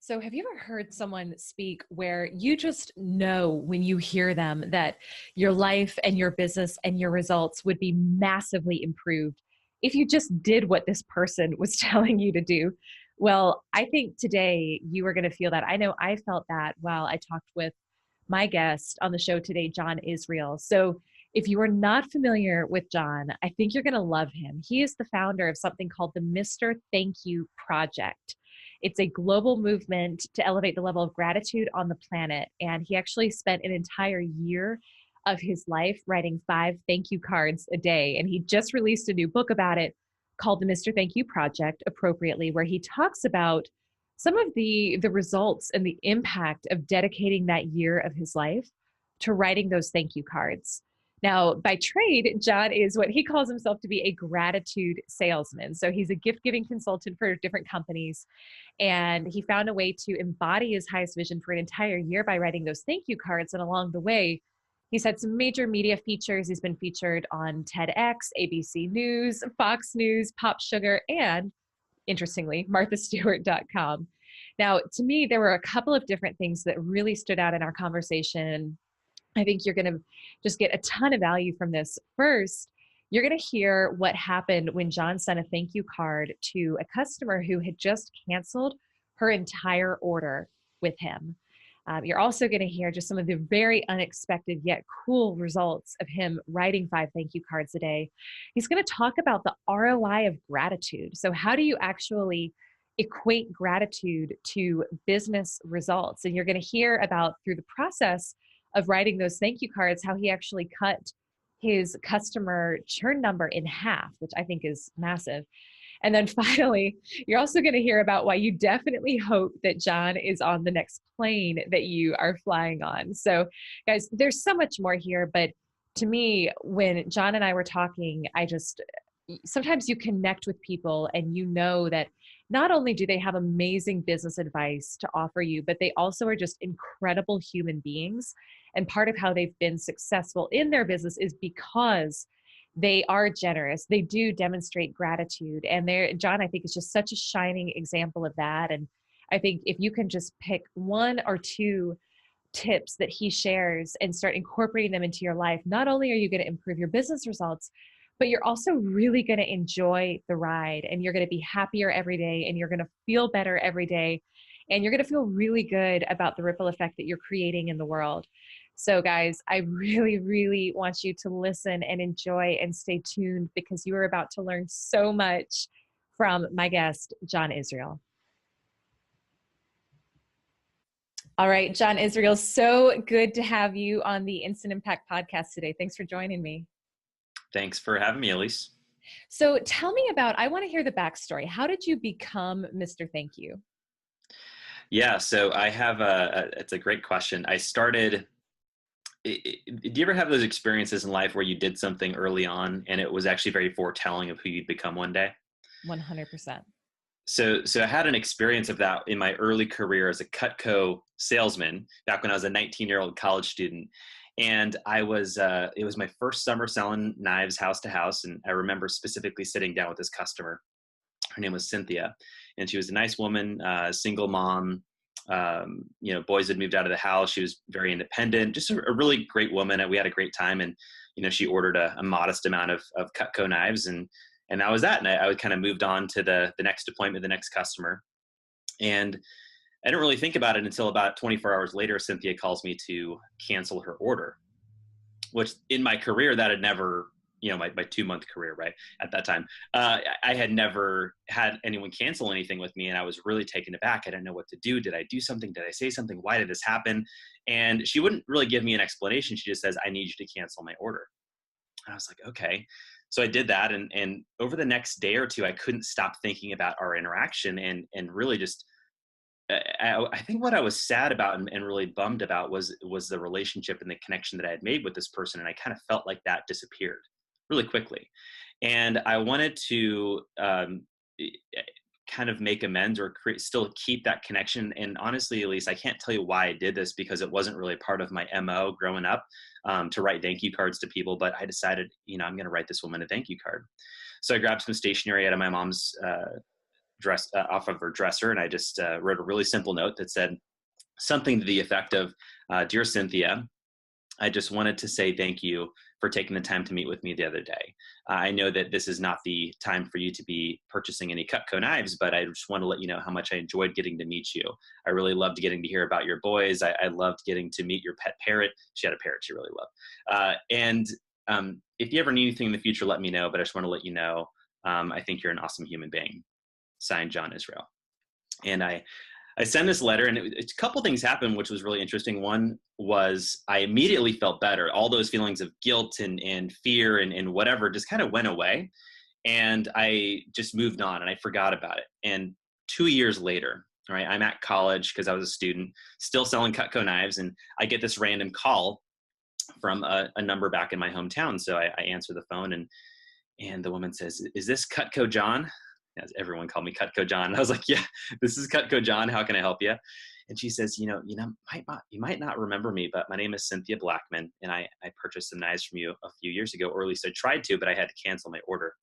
So, have you ever heard someone speak where you just know when you hear them that your life and your business and your results would be massively improved if you just did what this person was telling you to do? Well, I think today you are going to feel that. I know I felt that while I talked with my guest on the show today, John Israel. So, if you are not familiar with John, I think you're going to love him. He is the founder of something called the Mr. Thank You Project. It's a global movement to elevate the level of gratitude on the planet. And he actually spent an entire year of his life writing 5 thank you cards a day. And he just released a new book about it called the Mr. Thank You Project, appropriately, where he talks about some of the results and the impact of dedicating that year of his life to writing those thank you cards. Now, by trade, John is what he calls himself to be a gratitude salesman. So he's a gift giving consultant for different companies. And he found a way to embody his highest vision for an entire year by writing those thank you cards. And along the way, he's had some major media features. He's been featured on TEDx, ABC News, Fox News, Pop Sugar, and interestingly, marthastewart.com. Now, to me, there were a couple of different things that really stood out in our conversation. I think you're going to just get a ton of value from this. First, you're going to hear what happened when John sent a thank you card to a customer who had just canceled her entire order with him. You're also going to hear just some of the very unexpected yet cool results of him writing 5 thank you cards a day. He's going to talk about the ROI of gratitude. So, how do you actually equate gratitude to business results? And you're going to hear about through the process of writing those thank you cards, how he actually cut his customer churn number in half, which I think is massive. And then finally, you're also going to hear about why you definitely hope that John is on the next plane that you are flying on. So, guys, there's so much more here. But to me, when John and I were talking, sometimes you connect with people and you know that not only do they have amazing business advice to offer you, but they also are just incredible human beings. And part of how they've been successful in their business is because they are generous. They do demonstrate gratitude. And John, I think, is just such a shining example of that. And I think if you can just pick one or two tips that he shares and start incorporating them into your life, not only are you going to improve your business results, but you're also really going to enjoy the ride, and you're going to be happier every day, and you're going to feel better every day, and you're going to feel really good about the ripple effect that you're creating in the world. So guys, I really, really want you to listen and enjoy and stay tuned, because you are about to learn so much from my guest, John Israel. All right, John Israel, so good to have you on the Instant Impact podcast today. Thanks for joining me. Thanks for having me, Elise. So tell me I want to hear the backstory. How did you become Mr. Thank You? Yeah, so I have it's a great question. Do you ever have those experiences in life where you did something early on and it was actually very foretelling of who you'd become one day? 100%. So I had an experience of that in my early career as a Cutco salesman back when I was a 19-year-old college student. And it was my first summer selling knives house to house. And I remember specifically sitting down with this customer. Her name was Cynthia, and she was a nice woman, single mom. Boys had moved out of the house. She was very independent, just a really great woman. And we had a great time. And, she ordered a modest amount of Cutco knives, and that was that. And I kind of moved on to the next appointment, the next customer. And I didn't really think about it until about 24 hours later, Cynthia calls me to cancel her order, which in my career that had never, my 2-month career, right, at that time, I had never had anyone cancel anything with me. And I was really taken aback. I didn't know what to do. Did I do something? Did I say something? Why did this happen? And she wouldn't really give me an explanation. She just says, I need you to cancel my order. And I was like, okay. So I did that. And over the next day or two, I couldn't stop thinking about our interaction and really just, I think what I was sad about and really bummed about was the relationship and the connection that I had made with this person. And I kind of felt like that disappeared really quickly. And I wanted to kind of make amends or still keep that connection. And honestly, Elise, I can't tell you why I did this, because it wasn't really part of my MO growing up to write thank you cards to people. But I decided, I'm going to write this woman a thank you card. So I grabbed some stationery out of my mom's off of her dresser, and I just wrote a really simple note that said something to the effect of, "Dear Cynthia, I just wanted to say thank you for taking the time to meet with me the other day. I know that this is not the time for you to be purchasing any Cutco knives, but I just want to let you know how much I enjoyed getting to meet you. I really loved getting to hear about your boys. I loved getting to meet your pet parrot." She had a parrot she really loved. And if you ever need anything in the future, let me know, but I just want to let you know, I think you're an awesome human being. Signed, John Israel. And I sent this letter, and a couple things happened, which was really interesting. One was I immediately felt better. All those feelings of guilt and fear and whatever just kind of went away. And I just moved on and I forgot about it. And 2 years later, right, I'm at college because I was a student, still selling Cutco knives. And I get this random call from a number back in my hometown. So I answer the phone, and the woman says, "Is this Cutco John?" As everyone called me Cutco John. And I was like, "Yeah, this is Cutco John. How can I help you?" And she says, you might not remember me, but my name is Cynthia Blackman, and I purchased some knives from you a few years ago, or at least I tried to, but I had to cancel my order.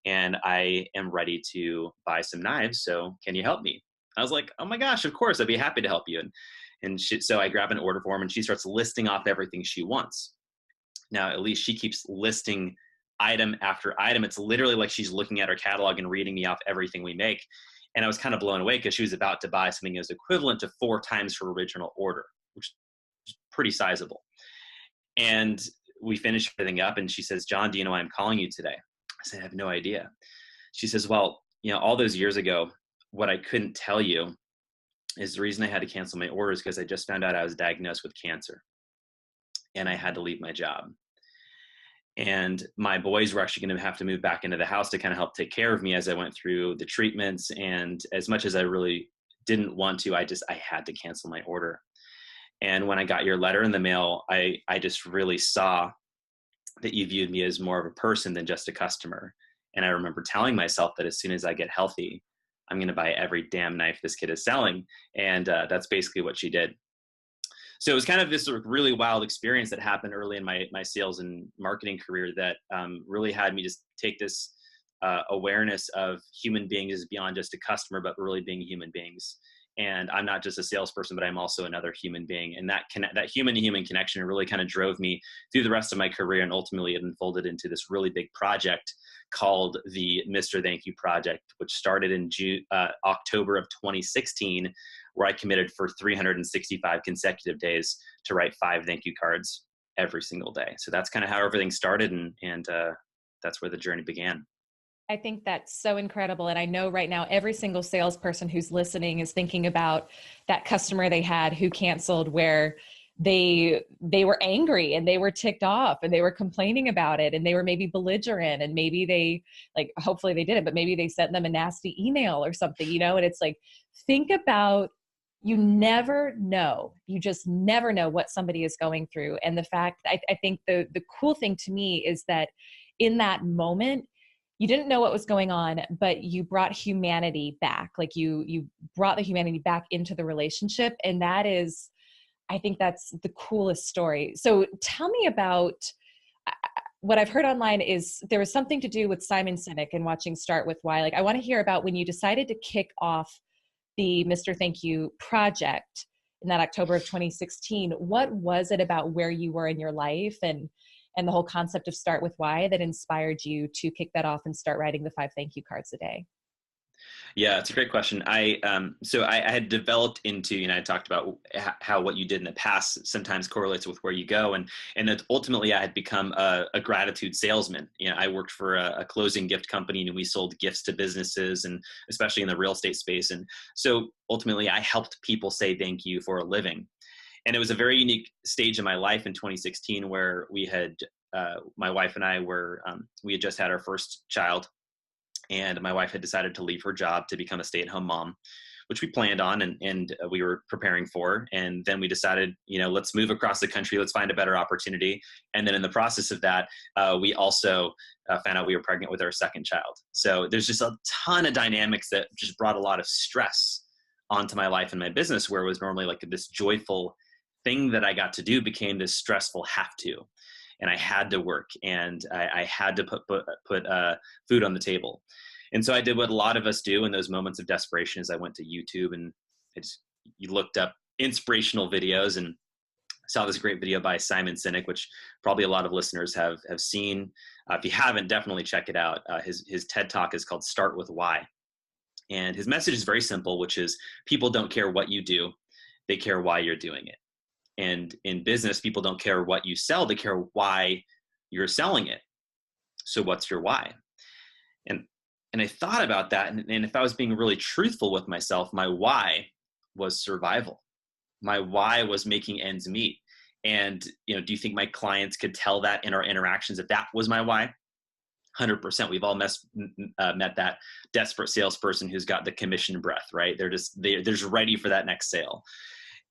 And I am ready to buy some knives. So can you help me? I was like, "Oh my gosh, of course, I'd be happy to help you." So I grab an order form, and she starts listing off everything she wants. Now, at least she keeps listing item after item. It's literally like she's looking at her catalog and reading me off everything we make. And I was kind of blown away because she was about to buy something that was equivalent to 4 times her original order, which is pretty sizable. And we finished everything up, and she says, "John, do you know why I'm calling you today?" I said, "I have no idea." She says, "Well, all those years ago, what I couldn't tell you is the reason I had to cancel my orders because I just found out I was diagnosed with cancer and I had to leave my job. And my boys were actually going to have to move back into the house to kind of help take care of me as I went through the treatments. And as much as I really didn't want to, I had to cancel my order. And when I got your letter in the mail, I just really saw that you viewed me as more of a person than just a customer. And I remember telling myself that as soon as I get healthy, I'm going to buy every damn knife this kid is selling. And that's basically what she did. So it was kind of this sort of really wild experience that happened early in my sales and marketing career that really had me just take this awareness of human beings as beyond just a customer, but really being human beings. And I'm not just a salesperson, but I'm also another human being. And that human to human connection really kind of drove me through the rest of my career. And ultimately it unfolded into this really big project called the Mr. Thank You Project, which started in October of 2016, where I committed for 365 consecutive days to write 5 thank you cards every single day. So that's kind of how everything started. And that's where the journey began. I think that's so incredible. And I know right now, every single salesperson who's listening is thinking about that customer they had who canceled, where they were angry and they were ticked off and they were complaining about it and they were maybe belligerent, and maybe they, like, hopefully they didn't, but maybe they sent them a nasty email or something, and it's like, think about, you never know. You just never know what somebody is going through. And the fact, I think the cool thing to me is that in that moment, you didn't know what was going on, but you brought humanity back. Like you brought the humanity back into the relationship. And that is, I think that's the coolest story. So tell me about, what I've heard online is there was something to do with Simon Sinek and watching Start With Why. Like, I want to hear about when you decided to kick off the Mr. Thank You project in that October of 2016. What was it about where you were in your life and the whole concept of Start With Why that inspired you to kick that off and start writing the 5 thank you cards a day? Yeah, it's a great question. So I had developed into, I talked about how what you did in the past sometimes correlates with where you go, and that ultimately I had become a gratitude salesman. I worked for a closing gift company, and we sold gifts to businesses, and especially in the real estate space. And so ultimately, I helped people say thank you for a living. And it was a very unique stage in my life in 2016 where we had my wife and I we had just had our first child. And my wife had decided to leave her job to become a stay-at-home mom, which we planned on and we were preparing for. And then we decided, let's move across the country. Let's find a better opportunity. And then in the process of that, we also found out we were pregnant with our second child. So there's just a ton of dynamics that just brought a lot of stress onto my life and my business, where it was normally like this joyful thing that I got to do became this stressful have to. And I had to work, and I had to put food on the table. And so I did what a lot of us do in those moments of desperation is I went to YouTube and you looked up inspirational videos and saw this great video by Simon Sinek, which probably a lot of listeners have seen. If you haven't, definitely check it out. His TED Talk is called Start With Why. And his message is very simple, which is people don't care what you do. They care why you're doing it. And in business, people don't care what you sell. They care why you're selling it. So what's your why? And I thought about that. And if I was being really truthful with myself, my why was survival. My why was making ends meet. And, do you think my clients could tell that in our interactions if that was my why? 100%. We've all met that desperate salesperson who's got the commission breath, right? They're just ready for that next sale.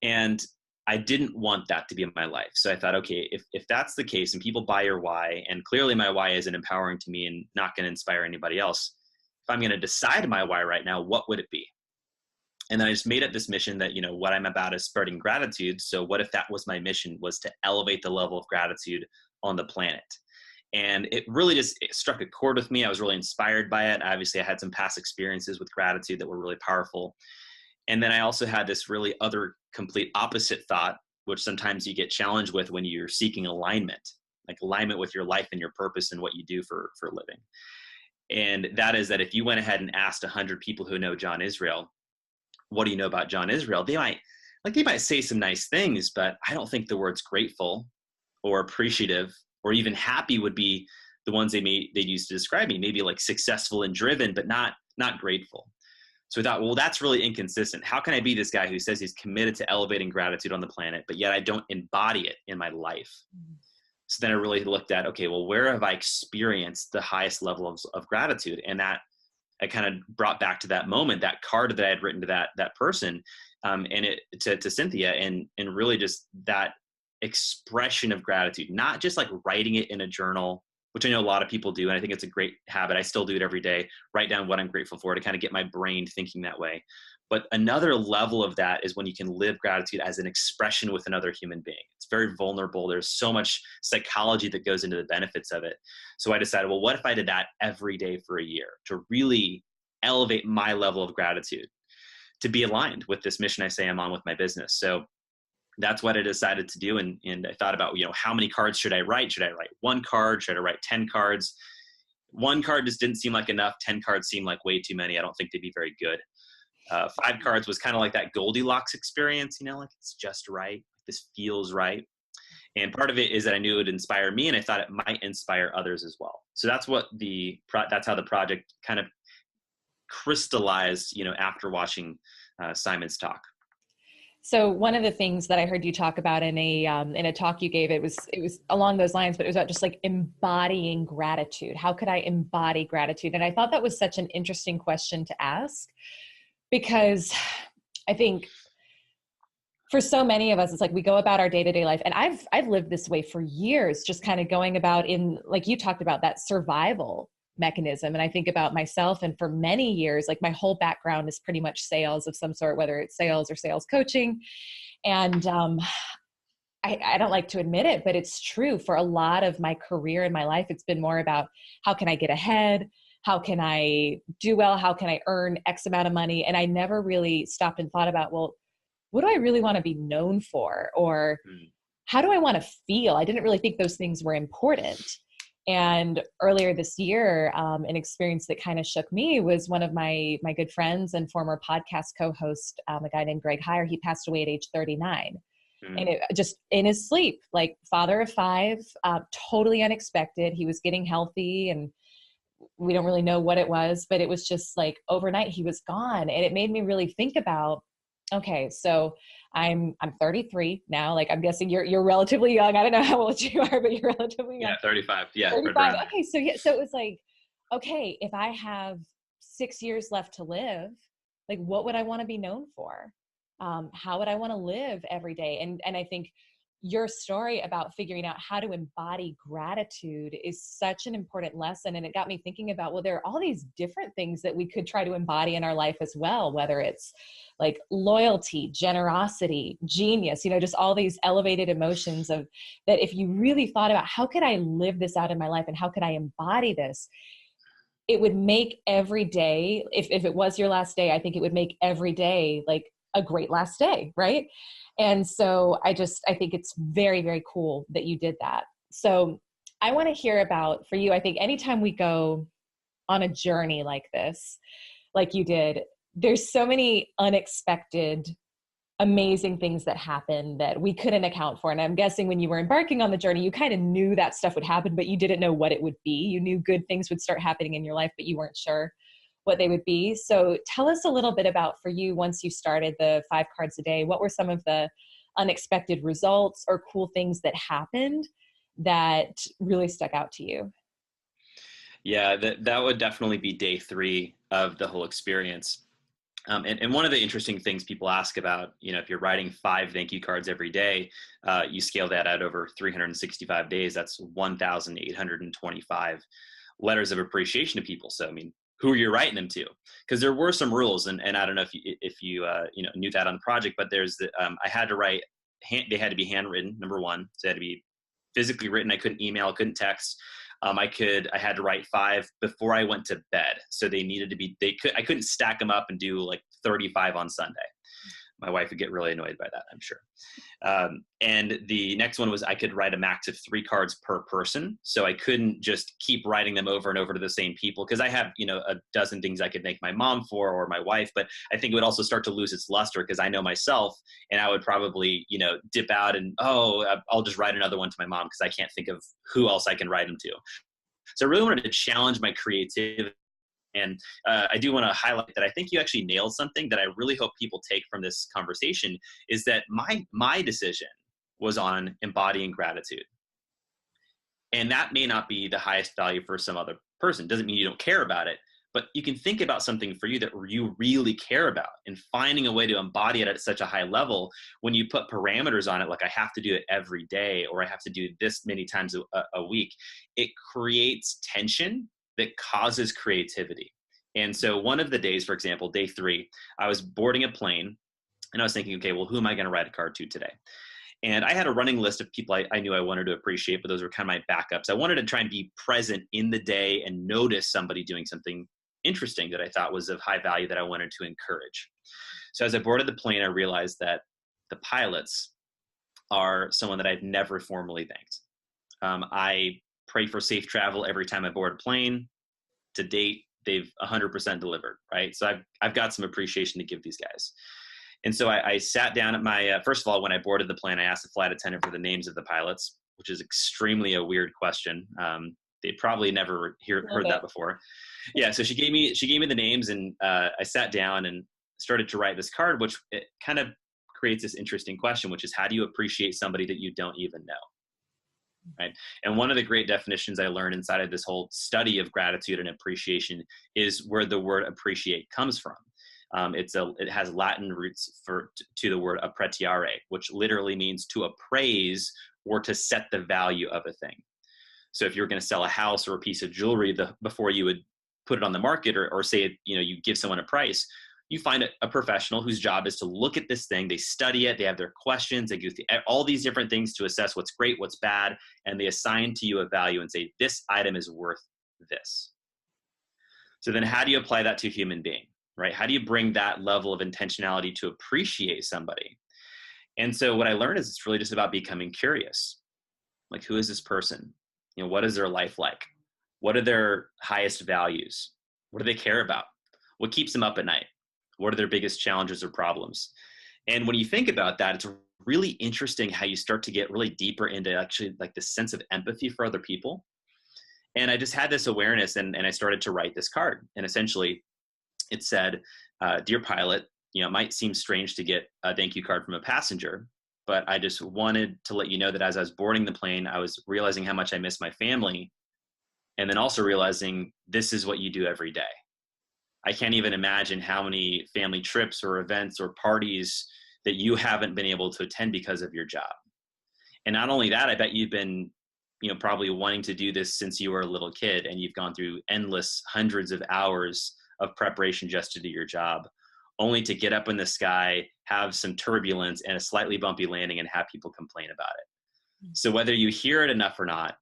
And I didn't want that to be in my life. So I thought, okay, if that's the case and people buy your why, and clearly my why isn't empowering to me and not going to inspire anybody else, if I'm going to decide my why right now, what would it be? And then I just made it this mission that, what I'm about is spreading gratitude. So what if that was my mission, was to elevate the level of gratitude on the planet? And it really it struck a chord with me. I was really inspired by it. Obviously, I had some past experiences with gratitude that were really powerful. And then I also had this really other complete opposite thought, which sometimes you get challenged with when you're seeking alignment, like alignment with your life and your purpose and what you do for a living. And that is that if you went ahead and asked 100 people who know John Israel, what do you know about John Israel? They might say some nice things, but I don't think the words grateful or appreciative or even happy would be the ones they'd use to describe me. Maybe like successful and driven, but not grateful. So I thought, well, that's really inconsistent. How can I be this guy who says he's committed to elevating gratitude on the planet, but yet I don't embody it in my life? Mm-hmm. So then I really looked at, okay, well, where have I experienced the highest level of gratitude? And that I kind of brought back to that moment, that card that I had written to that person, and it to Cynthia, and really just that expression of gratitude, not just like writing it in a journal, which I know a lot of people do. And I think it's a great habit. I still do it every day, write down what I'm grateful for to kind of get my brain thinking that way. But another level of that is when you can live gratitude as an expression with another human being. It's very vulnerable. There's so much psychology that goes into the benefits of it. So I decided, well, what if I did that every day for a year to really elevate my level of gratitude, to be aligned with this mission I say I'm on with my business? So that's what I decided to do. And I thought about, how many cards should I write? Should I write 1 card? Should I write 10 cards? 1 card just didn't seem like enough. 10 cards seemed like way too many. I don't think they'd be very good. 5 cards was kind of like that Goldilocks experience, like it's just right. This feels right. And part of it is that I knew it would inspire me, and I thought it might inspire others as well. So that's how the project kind of crystallized, after watching Simon's talk. So one of the things that I heard you talk about in a talk you gave, it was along those lines, but it was about just like embodying gratitude. How could I embody gratitude? And I thought that was such an interesting question to ask, because I think for so many of us, it's like we go about our day-to-day life. And I've lived this way for years, just kind of going about in, like you talked about, that survival mechanism. And I think about myself, and for many years, like my whole background is pretty much sales of some sort, whether it's sales or sales coaching. And I don't like to admit it, but it's true. For a lot of my career in my life, it's been more about how can I get ahead? How can I do well? How can I earn X amount of money? And I never really stopped and thought about, well, what do I really want to be known for? Or how do I want to feel? I didn't really think those things were important. And earlier this year, an experience that kind of shook me was one of my good friends and former podcast co-host, a guy named Greg Heyer. He passed away at age 39. And it just in his sleep, like father of 5, totally unexpected. He was getting healthy, and we don't really know what it was, but it was just like overnight he was gone. And it made me really think about, okay, so I'm 33 now. Like, I'm guessing you're relatively young. I don't know how old you are, but you're relatively young. Yeah, 35. Yeah. 35. Okay. So it was like, okay, if I have 6 years left to live, like, what would I want to be known for? How would I want to live every day? And I think your story about figuring out how to embody gratitude is such an important lesson. And it got me thinking about, well, there are all these different things that we could try to embody in our life as well, whether it's like loyalty, generosity, genius, just all these elevated emotions of that. If you really thought about how could I live this out in my life and how could I embody this, it would make every day, if it was your last day, I think it would make every day like a great last day, right? And so I think it's very, very cool that you did that. So I want to hear about, for you, I think anytime we go on a journey like this, like you did, there's so many unexpected amazing things that happen that we couldn't account for. And I'm guessing when you were embarking on the journey, you kind of knew that stuff would happen, but you didn't know what it would be. You knew good things would start happening in your life, but you weren't sure what they would be. So tell us a little bit about, for you, once you started the 5 cards a day, what were some of the unexpected results or cool things that happened that really stuck out to you? Yeah, that would definitely be day 3 of the whole experience. And one of the interesting things people ask about, if you're writing 5 thank you cards every day, you scale that out over 365 days. That's 1,825 letters of appreciation to people. So, I mean, who are you writing them to? Because there were some rules, and I don't know if you knew that on the project, but I had to write. They had to be handwritten. Number one, so they had to be physically written. I couldn't email, couldn't text. I had to write 5 before I went to bed. So they needed to be, I couldn't stack them up and do like 35 on Sunday. My wife would get really annoyed by that, I'm sure. And the next one was I could write a max of 3 cards per person. So I couldn't just keep writing them over and over to the same people, because I have, a dozen things I could thank my mom for or my wife, but I think it would also start to lose its luster because I know myself, and I would probably, dip out and, I'll just write another one to my mom because I can't think of who else I can write them to. So I really wanted to challenge my creativity. And I do want to highlight that I think you actually nailed something that I really hope people take from this conversation, is that my decision was on embodying gratitude. And that may not be the highest value for some other person. Doesn't mean you don't care about it, but you can think about something for you that you really care about, and finding a way to embody it at such a high level. When you put parameters on it, like I have to do it every day, or I have to do this many times a week, it creates tension that causes creativity. And so one of the days, for example, day 3, I was boarding a plane and I was thinking, okay, well, who am I going to write a card to today? And I had a running list of people I knew I wanted to appreciate, but those were kind of my backups. I wanted to try and be present in the day and notice somebody doing something interesting that I thought was of high value that I wanted to encourage. So as I boarded the plane, I realized that the pilots are someone that I've never formally thanked. I pray for safe travel every time I board a plane. To date, they've 100% delivered, right? So I've got some appreciation to give these guys. And so I sat down at my, first of all, when I boarded the plane, I asked the flight attendant for the names of the pilots, which is extremely a weird question. They probably never heard that before. Yeah, so she gave me the names, and I sat down and started to write this card, which it kind of creates this interesting question, which is, how do you appreciate somebody that you don't even know? Right. And one of the great definitions I learned inside of this whole study of gratitude and appreciation is where the word appreciate comes from. It has Latin roots to the word appreciare, which literally means to appraise or to set the value of a thing. So if you're going to sell a house or a piece of jewelry, before you would put it on the market, or say, you give someone a price, you find a professional whose job is to look at this thing, they study it, they have their questions, they go through all these different things to assess what's great, what's bad, and they assign to you a value and say, this item is worth this. So then how do you apply that to a human being, right? How do you bring that level of intentionality to appreciate somebody? And so what I learned is it's really just about becoming curious. Like, who is this person? What is their life like? What are their highest values? What do they care about? What keeps them up at night? What are their biggest challenges or problems? And when you think about that, it's really interesting how you start to get really deeper into actually like this sense of empathy for other people. And I just had this awareness, and I started to write this card. And essentially it said, dear pilot, it might seem strange to get a thank you card from a passenger, but I just wanted to let you know that as I was boarding the plane, I was realizing how much I miss my family. And then also realizing this is what you do every day. I can't even imagine how many family trips or events or parties that you haven't been able to attend because of your job. And not only that, I bet you've been, probably wanting to do this since you were a little kid, and you've gone through endless hundreds of hours of preparation just to do your job, only to get up in the sky, have some turbulence and a slightly bumpy landing, and have people complain about it. So whether you hear it enough or not,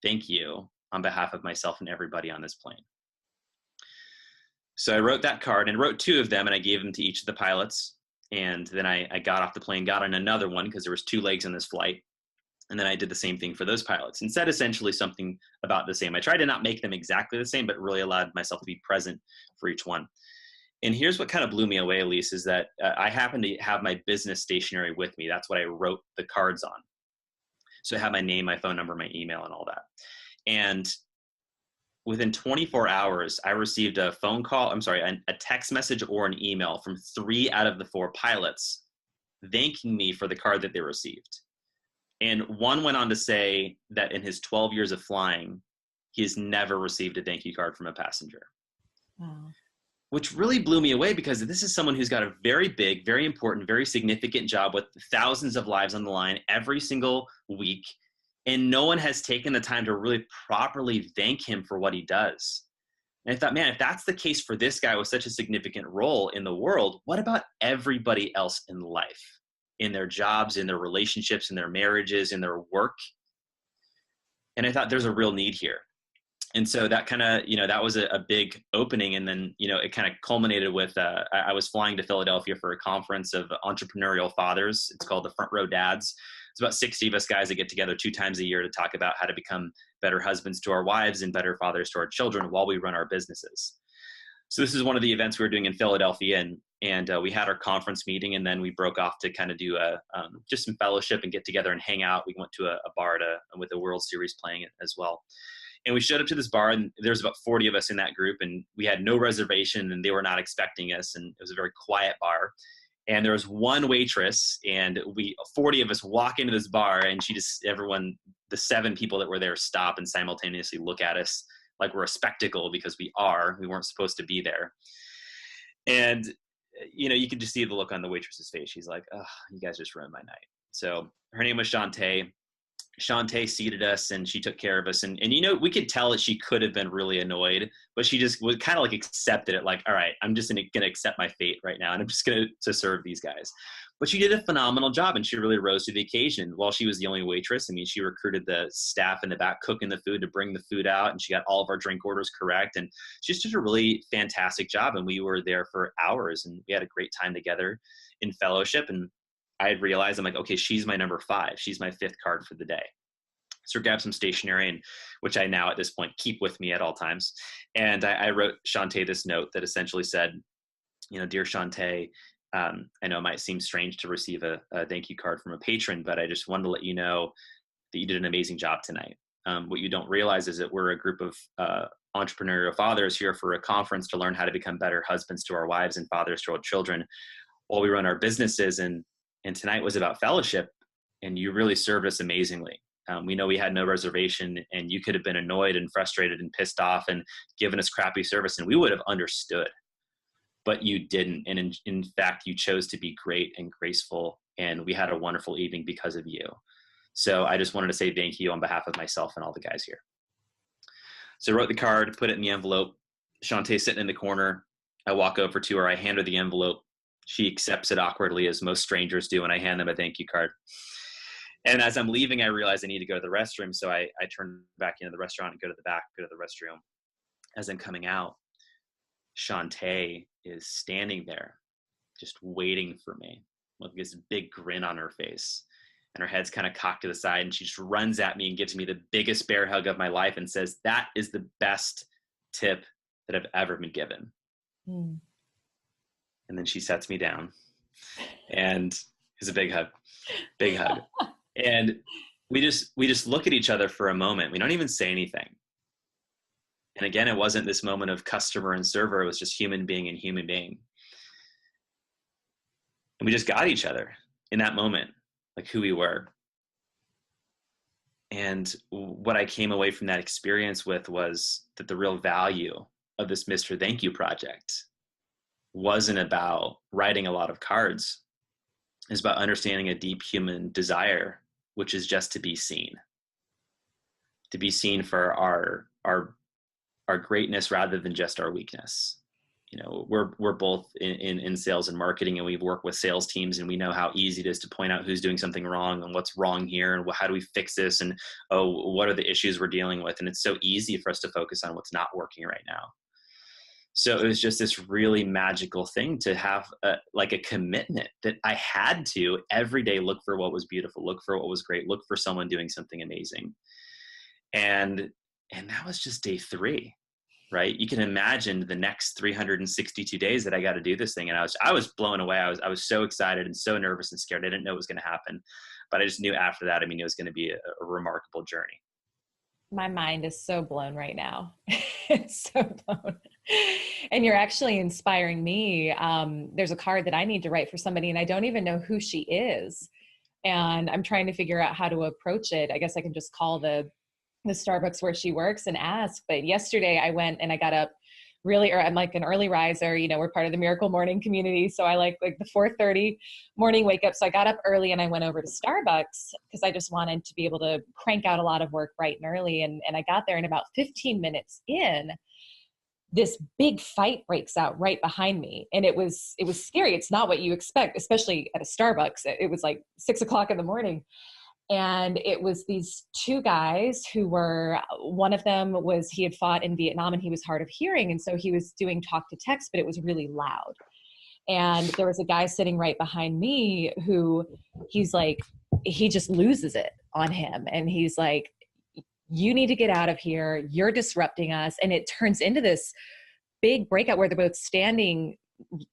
thank you on behalf of myself and everybody on this plane. So I wrote that card and wrote 2 of them, and I gave them to each of the pilots. And then I got off the plane, got on another one because there was 2 legs in this flight. And then I did the same thing for those pilots and said essentially something about the same. I tried to not make them exactly the same, but really allowed myself to be present for each one. And here's what kind of blew me away, Elise, is that I happened to have my business stationery with me. That's what I wrote the cards on. So I have my name, my phone number, my email, and all that. And within 24 hours, I received a phone call, a text message or an email from 3 out of the 4 pilots thanking me for the card that they received. And one went on to say that in his 12 years of flying, he has never received a thank you card from a passenger. Wow. Which really blew me away, because this is someone who's got a very big, very important, very significant job with thousands of lives on the line every single week. And no one has taken the time to really properly thank him for what he does. And I thought, man, if that's the case for this guy with such a significant role in the world, what about everybody else in life, in their jobs, in their relationships, in their marriages, in their work? And I thought there's a real need here. And so that kind of, that was a big opening. And then, it kind of culminated with, I was flying to Philadelphia for a conference of entrepreneurial fathers. It's called the Front Row Dads. It's about 60 of us guys that get together 2 times a year to talk about how to become better husbands to our wives and better fathers to our children while we run our businesses. So this is one of the events we were doing in Philadelphia, and we had our conference meeting, and then we broke off to kind of do just some fellowship and get together and hang out. We went to a bar with the World Series playing as well. And we showed up to this bar, and there's about 40 of us in that group, and we had no reservation, and they were not expecting us, and it was a very quiet bar. And there was one waitress, and 40 of us walk into this bar, and the 7 people that were there stop and simultaneously look at us like we're a spectacle, because we weren't supposed to be there. And, you could just see the look on the waitress's face. She's like, oh, you guys just ruined my night. So her name was Shantae. Shantae seated us, and she took care of us. And we could tell that she could have been really annoyed, but she just would kind of like accepted it. Like, all right, I'm just going to accept my fate right now, and I'm just going to serve these guys. But she did a phenomenal job, and she really rose to the occasion. While she was the only waitress, she recruited the staff in the back cooking the food to bring the food out, and she got all of our drink orders correct. And she just did a really fantastic job. And we were there for hours, and we had a great time together in fellowship. And I had realized, I'm like, okay, she's my number 5. She's my 5th card for the day. So I grabbed some stationery, which I now at this point keep with me at all times. And I wrote Shantae this note that essentially said, dear Shantae, I know it might seem strange to receive a thank you card from a patron, but I just wanted to let you know that you did an amazing job tonight. What you don't realize is that we're a group of entrepreneurial fathers here for a conference to learn how to become better husbands to our wives and fathers to our children while we run our businesses. And tonight was about fellowship, and you really served us amazingly. We know we had no reservation, and you could have been annoyed and frustrated and pissed off and given us crappy service, and we would have understood, but you didn't. And in fact, you chose to be great and graceful, and we had a wonderful evening because of you. So I just wanted to say thank you on behalf of myself and all the guys here. So I wrote the card, put it in the envelope. Shantae's sitting in the corner. I walk over to her. I hand her the envelope. She accepts it awkwardly, as most strangers do, and I hand them a thank you card. And as I'm leaving, I realize I need to go to the restroom. So I turn back into the restaurant and go to the back, go to the restroom. As I'm coming out, Shantae is standing there just waiting for me with this big grin on her face. And her head's kind of cocked to the side, and she just runs at me and gives me the biggest bear hug of my life and says, "That is the best tip that I've ever been given." And then she sets me down, and it's a big hug. And we just look at each other for a moment. We don't even say anything. And again, it wasn't this moment of customer and server. It was just human being and human being. And we just got each other in that moment, like who we were. And what I came away from that experience with was that the real value of this Mr. Thank You project wasn't about writing a lot of cards. It's about understanding a deep human desire, which is just to be seen for our greatness rather than just our weakness. You know, we're both in sales and marketing, and we've worked with sales teams, and we know how easy it is to point out who's doing something wrong and what's wrong here and how do we fix this, and what are the issues we're dealing with. And it's so easy for us to focus on what's not working right now. So it was just this really magical thing to have like a commitment that I had to every day look for what was beautiful, look for what was great, look for someone doing something amazing. And that was just day 3, right? You can imagine the next 362 days that I got to do this thing. And I was blown away. I was so excited and so nervous and scared. I didn't know what was going to happen, but I just knew after that, I mean, it was going to be a remarkable journey. My mind is so blown right now. It's so blown. And you're actually inspiring me. There's a card that I need to write for somebody, and I don't even know who she is. And I'm trying to figure out how to approach it. I guess I can just call the Starbucks where she works and ask. But yesterday I went and I got up really, or I'm like an early riser, you know, we're part of the Miracle Morning community. So I like the 4:30 morning wake up. So I got up early and I went over to Starbucks because I just wanted to be able to crank out a lot of work bright and early. And I got there, and about 15 minutes in, this big fight breaks out right behind me. And it was scary. It's not what you expect, especially at a Starbucks. It was like 6 o'clock in the morning. And it was these 2 guys who were, one of them was, he had fought in Vietnam and he was hard of hearing. And so he was doing talk to text, but it was really loud. And there was a guy sitting right behind me who he's like, he just loses it on him. And he's like, you need to get out of here. You're disrupting us. And it turns into this big breakout where they're both standing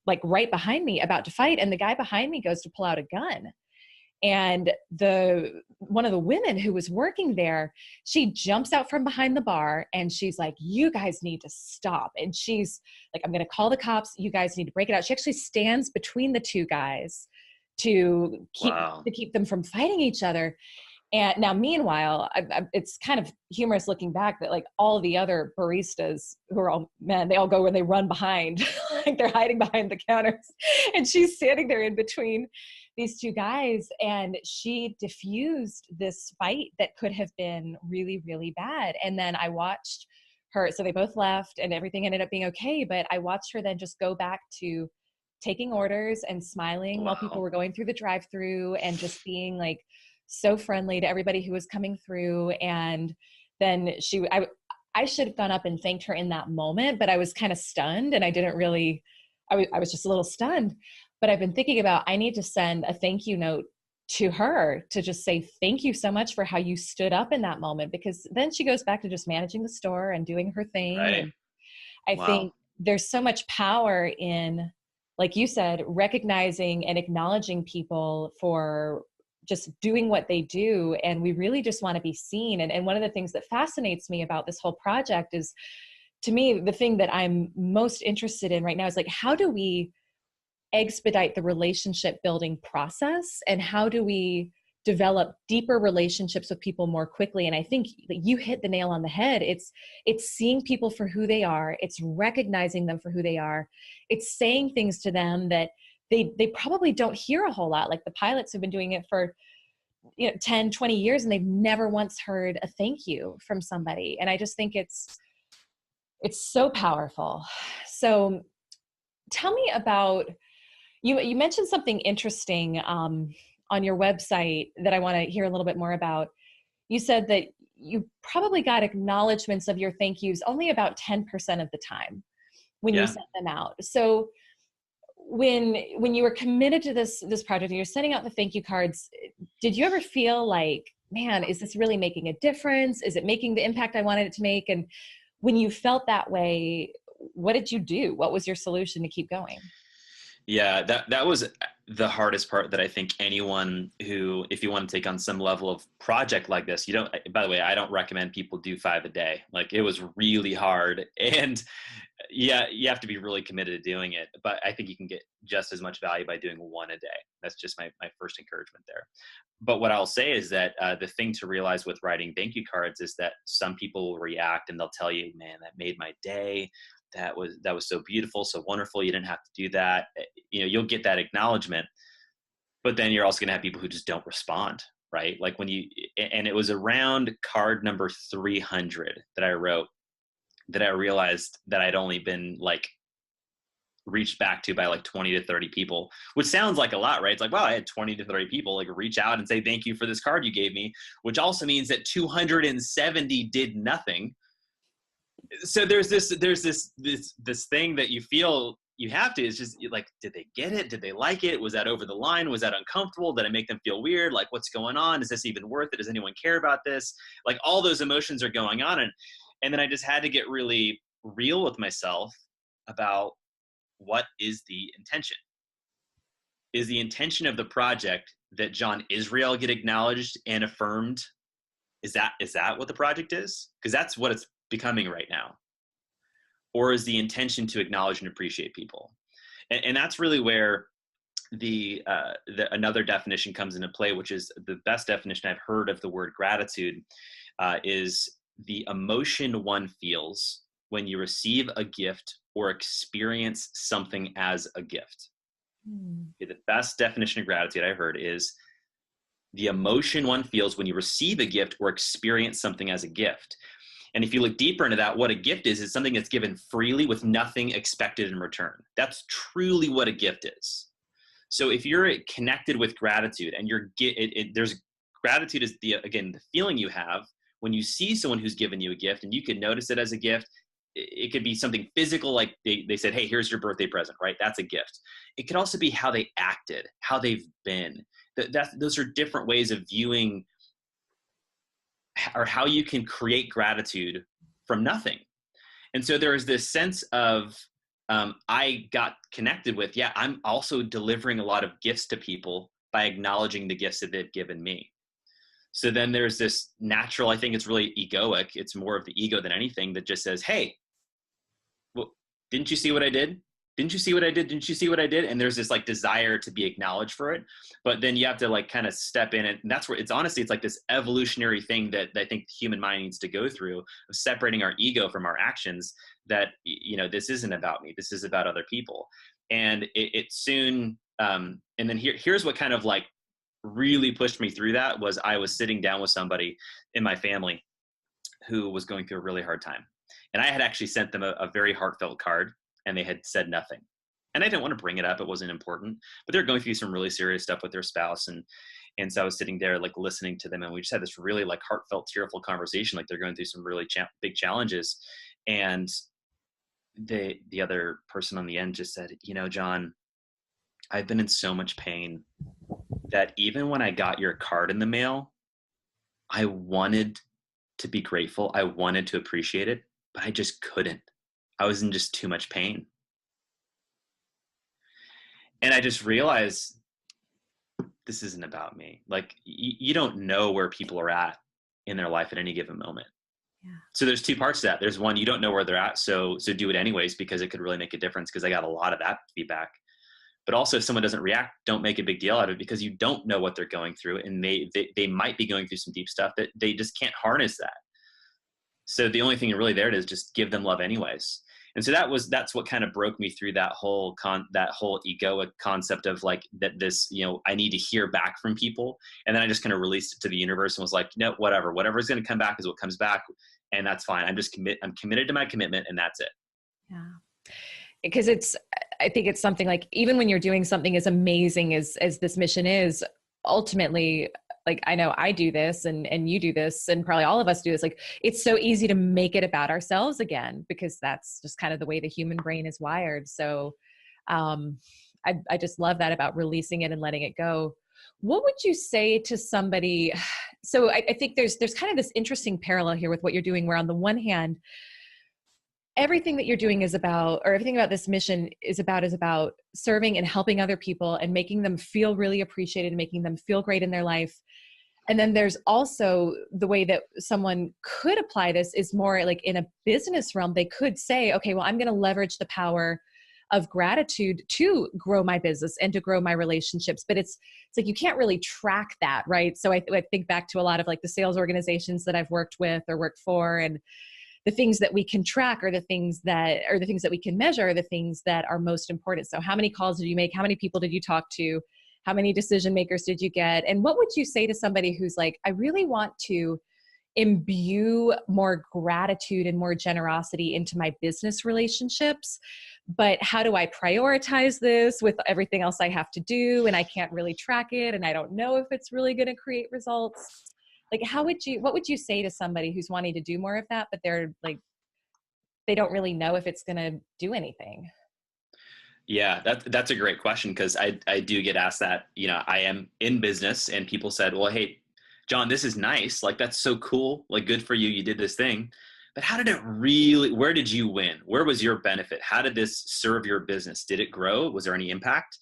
like right behind me about to fight. And the guy behind me goes to pull out a gun. And one of the women who was working there, she jumps out from behind the bar and she's like, you guys need to stop. And she's like, I'm going to call the cops. You guys need to break it out. She actually stands between the 2 guys to keep them from fighting each other. And now, meanwhile, it's kind of humorous looking back that like all the other baristas who are all men, they all go where they run behind, like they're hiding behind the counters. And she's standing there in between these 2 guys, and she diffused this fight that could have been really, really bad. And then I watched her, so they both left and everything ended up being okay. But I watched her then just go back to taking orders and smiling while people were going through the drive-through, and just being like so friendly to everybody who was coming through. And then I should have gone up and thanked her in that moment, but I was kind of stunned, and I didn't really, I was just a little stunned. But I've been thinking about, I need to send a thank you note to her to just say, thank you so much for how you stood up in that moment, because then she goes back to just managing the store and doing her thing. Right. And I think there's so much power in, like you said, recognizing and acknowledging people for just doing what they do. And we really just want to be seen. And one of the things that fascinates me about this whole project is, to me, the thing that I'm most interested in right now is like, how do we expedite the relationship building process, and how do we develop deeper relationships with people more quickly? And I think that you hit the nail on the head. It's seeing people for who they are. It's recognizing them for who they are. It's saying things to them that they probably don't hear a whole lot. Like the pilots have been doing it for 10, 20 years, and they've never once heard a thank you from somebody. And I just think it's so powerful. So tell me about, you mentioned something interesting on your website that I want to hear a little bit more about. You said that you probably got acknowledgments of your thank yous only about 10% of the time when you sent them out. So when you were committed to this project and you're sending out the thank you cards, did you ever feel like, man, is this really making a difference? Is it making the impact I wanted it to make? And when you felt that way, what did you do? What was your solution to keep going? Yeah, that was the hardest part that I think anyone who, if you want to take on some level of project like this, by the way, I don't recommend people do 5 a day. Like, it was really hard. And yeah, you have to be really committed to doing it. But I think you can get just as much value by doing 1 a day. That's just my first encouragement there. But what I'll say is that the thing to realize with writing thank you cards is that some people will react and they'll tell you, man, that made my day. That was so beautiful, so wonderful. You didn't have to do that. You'll get that acknowledgement, but then you're also going to have people who just don't respond, right? Like and it was around card number 300 that I wrote that I realized that I'd only been like reached back to by like 20 to 30 people, which sounds like a lot, right? It's like, wow, I had 20 to 30 people like reach out and say, thank you for this card you gave me, which also means that 270 did nothing. So there's this thing that you feel you have to, it's just like, did they get it? Did they like it? Was that over the line? Was that uncomfortable? Did I make them feel weird? Like, what's going on? Is this even worth it? Does anyone care about this? Like, all those emotions are going on. And then I just had to get really real with myself about what is the intention. Is the intention of the project that John Israel get acknowledged and affirmed? Is that what the project is? Because that's what it's becoming right now. Or is the intention to acknowledge and appreciate people? And that's really where the another definition comes into play, which is the best definition I've heard of the word gratitude, is the emotion one feels when you receive a gift or experience something as a gift. Okay, the best definition of gratitude I heard is the emotion one feels when you receive a gift or experience something as a gift. And if you look deeper into that, what a gift is something that's given freely with nothing expected in return. That's truly what a gift is. So if you're connected with gratitude and there's gratitude is the feeling you have when you see someone who's given you a gift, and you can notice it as a gift. It could be something physical, like they said, hey, here's your birthday present, right? That's a gift. It could also be how they acted, how they've been. Those are different ways of viewing, or how you can create gratitude from nothing. And so there is this sense of, I got connected with, I'm also delivering a lot of gifts to people by acknowledging the gifts that they've given me. So then there's this natural, I think it's really egoic. It's more of the ego than anything that just says, hey, well, didn't you see what I did? Didn't you see what I did? Didn't you see what I did? And there's this like desire to be acknowledged for it. But then you have to like kind of step in. And that's where it's like this evolutionary thing that I think the human mind needs to go through, of separating our ego from our actions, that, this isn't about me. This is about other people. And it soon, and then here's what kind of like really pushed me through that was I was sitting down with somebody in my family who was going through a really hard time. And I had actually sent them a very heartfelt card, and they had said nothing. And I didn't want to bring it up. It wasn't important, but they're going through some really serious stuff with their spouse. And so I was sitting there like listening to them, and we just had this really like heartfelt, tearful conversation. Like they're going through some really big challenges. And the other person on the end just said, John, I've been in so much pain that even when I got your card in the mail, I wanted to be grateful. I wanted to appreciate it, but I just couldn't. I was in just too much pain. And I just realized this isn't about me. Like you don't know where people are at in their life at any given moment. Yeah. So there's two parts to that. There's one, you don't know where they're at. So do it anyways, because it could really make a difference, because I got a lot of that feedback. But also, if someone doesn't react, don't make a big deal out of it, because you don't know what they're going through. And they might be going through some deep stuff that they just can't harness that. So the only thing you're really there to is just give them love anyways. And so that's what kind of broke me through that whole egoic concept of like that this, I need to hear back from people. And then I just kind of released it to the universe and was like, no, whatever's going to come back is what comes back. And that's fine. I'm committed to my commitment, and that's it. Yeah. Because I think it's something like, even when you're doing something as amazing as this mission is, ultimately, like, I know I do this and you do this, and probably all of us do this. Like, it's so easy to make it about ourselves again, because that's just kind of the way the human brain is wired. So, I just love that about releasing it and letting it go. What would you say to somebody? So I think there's kind of this interesting parallel here with what you're doing, where on the one hand, everything that you're doing is about, or everything about this mission is about serving and helping other people and making them feel really appreciated and making them feel great in their life. And then there's also the way that someone could apply this is more like in a business realm. They could say, okay, well, I'm going to leverage the power of gratitude to grow my business and to grow my relationships. But it's like, you can't really track that, right? So I think back to a lot of like the sales organizations that I've worked with or worked for, and the things that we can track are the things that we can measure, are the things that are most important. So how many calls did you make? How many people did you talk to? How many decision makers did you get? And what would you say to somebody who's like, I really want to imbue more gratitude and more generosity into my business relationships, but how do I prioritize this with everything else I have to do? And I can't really track it, and I don't know if it's really going to create results. Like, what would you say to somebody who's wanting to do more of that, but they're like they don't really know if it's going to do anything. Yeah, that's a great question, because I do get asked that. I am in business, and people said, well, hey, John, this is nice. Like, that's so cool. Like, good for you. You did this thing. But how did it really, where did you win? Where was your benefit? How did this serve your business? Did it grow? Was there any impact?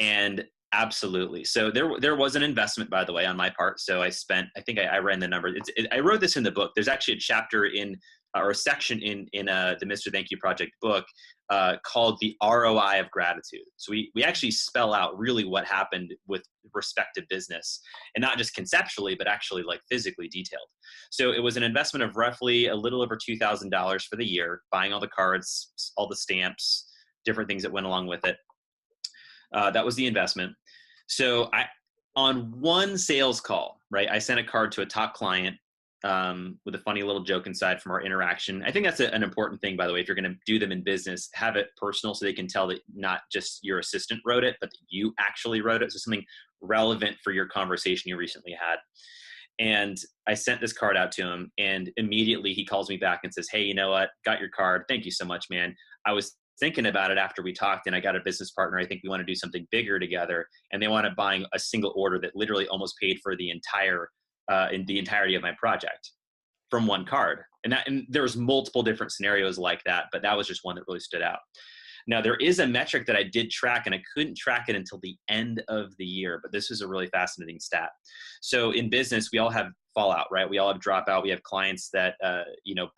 And absolutely. So there was an investment, by the way, on my part. So I spent, I think I ran the number. I wrote this in the book. There's actually a chapter in, or a section in the Mr. Thank You Project book called the ROI of gratitude. So we actually spell out really what happened with respect to business, and not just conceptually, but actually like physically detailed. So it was an investment of roughly a little over $2,000 for the year, buying all the cards, all the stamps, different things that went along with it. That was the investment. So on one sales call, right, I sent a card to a top client with a funny little joke inside from our interaction. I think that's an important thing, by the way. If you're going to do them in business, have it personal so they can tell that not just your assistant wrote it, but that you actually wrote it. So something relevant for your conversation you recently had. And I sent this card out to him, and immediately he calls me back and says, hey, you know what? Got your card. Thank you so much, man. I was thinking about it after we talked, and I got a business partner. I think we want to do something bigger together. And they wound up buying a single order that literally almost paid for the entirety of my project from one card. And there was multiple different scenarios like that, but that was just one that really stood out. Now, there is a metric that I did track, and I couldn't track it until the end of the year, but this is a really fascinating stat. So in business, we all have fallout, right? We all have dropout. We have clients that,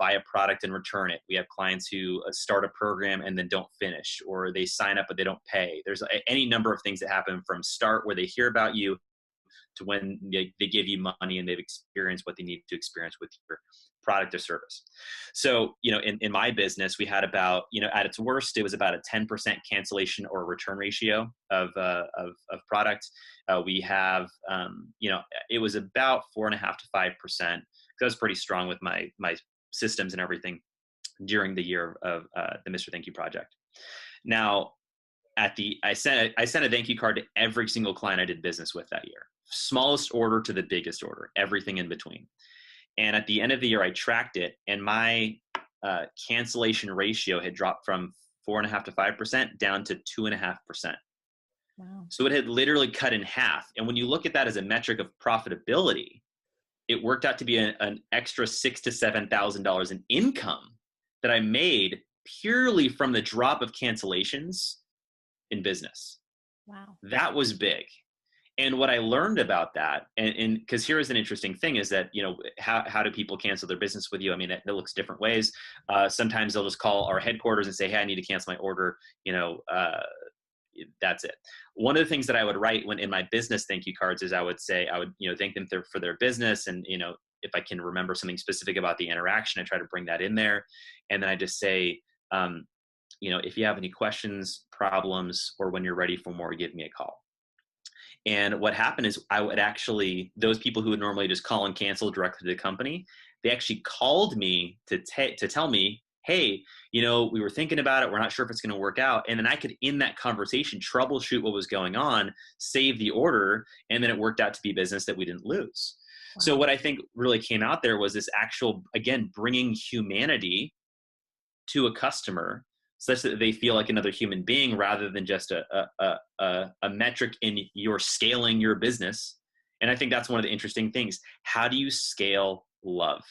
buy a product and return it. We have clients who start a program and then don't finish, or they sign up but they don't pay. There's any number of things that happen from start where they hear about you to when they give you money and they've experienced what they need to experience with your product or service. So, in my business, we had about, at its worst, it was about a 10% cancellation or return ratio of product. We have, it was about 4.5% to 5%. Because I was pretty strong with my systems and everything during the year of the Mr. Thank You Project. Now, I sent a thank you card to every single client I did business with that year. Smallest order to the biggest order, everything in between. And at the end of the year, I tracked it, and my cancellation ratio had dropped from 4.5% to 5% down to 2.5%. Wow. So it had literally cut in half. And when you look at that as a metric of profitability, it worked out to be an extra $6,000 to $7,000 in income that I made purely from the drop of cancellations in business. Wow. That was big. And what I learned about that, and because here is an interesting thing, is that, how do people cancel their business with you? I mean, it looks different ways. Sometimes they'll just call our headquarters and say, hey, I need to cancel my order. That's it. One of the things that I would write in my business thank you cards is I would thank them for their business. And, if I can remember something specific about the interaction, I try to bring that in there. And then I just say, if you have any questions, problems, or when you're ready for more, give me a call. And what happened is those people who would normally just call and cancel directly to the company, they actually called me to tell me, hey, we were thinking about it. We're not sure if it's going to work out. And then I could, in that conversation, troubleshoot what was going on, save the order, and then it worked out to be business that we didn't lose. Wow. So what I think really came out there was this actual, again, bringing humanity to a customer such that they feel like another human being rather than just a metric in your scaling your business. And I think that's one of the interesting things. How do you scale love?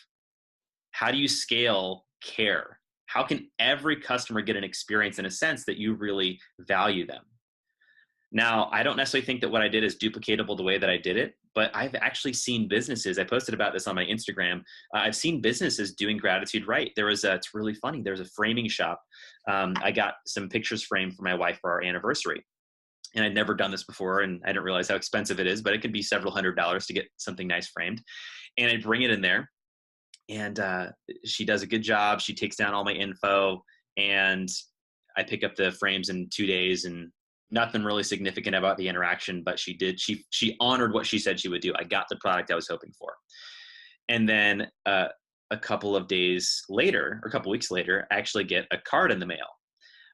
How do you scale care? How can every customer get an experience in a sense that you really value them? Now, I don't necessarily think that what I did is duplicatable the way that I did it, but I've actually seen businesses, I posted about this on my Instagram, I've seen businesses doing gratitude right. It's really funny, there's a framing shop. I got some pictures framed for my wife for our anniversary. And I'd never done this before, and I didn't realize how expensive it is, but it could be several $100s to get something nice framed. And I bring it in there, and she does a good job. She takes down all my info, and I pick up the frames in 2 days, and nothing really significant about the interaction, but she honored what she said she would do. I got the product I was hoping for. And then a couple of weeks later, I actually get a card in the mail.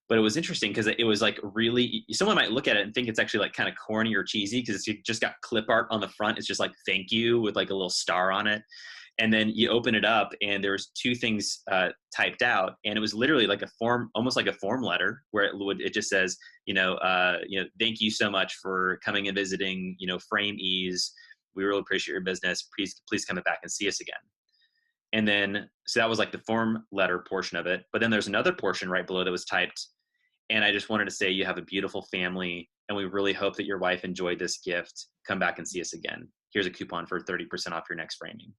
But it was interesting because it was like really, someone might look at it and think it's actually like kind of corny or cheesy because it's just got clip art on the front. It's just like, thank you with like a little star on it. And then you open it up and there's two things typed out, and it was literally like a form, almost like a form letter, where it just says, thank you so much for coming and visiting, Frame Ease. We really appreciate your business. Please come back and see us again. And then, so that was like the form letter portion of it. But then there's another portion right below that was typed. And I just wanted to say, you have a beautiful family, and we really hope that your wife enjoyed this gift. Come back and see us again. Here's a coupon for 30% off your next framing.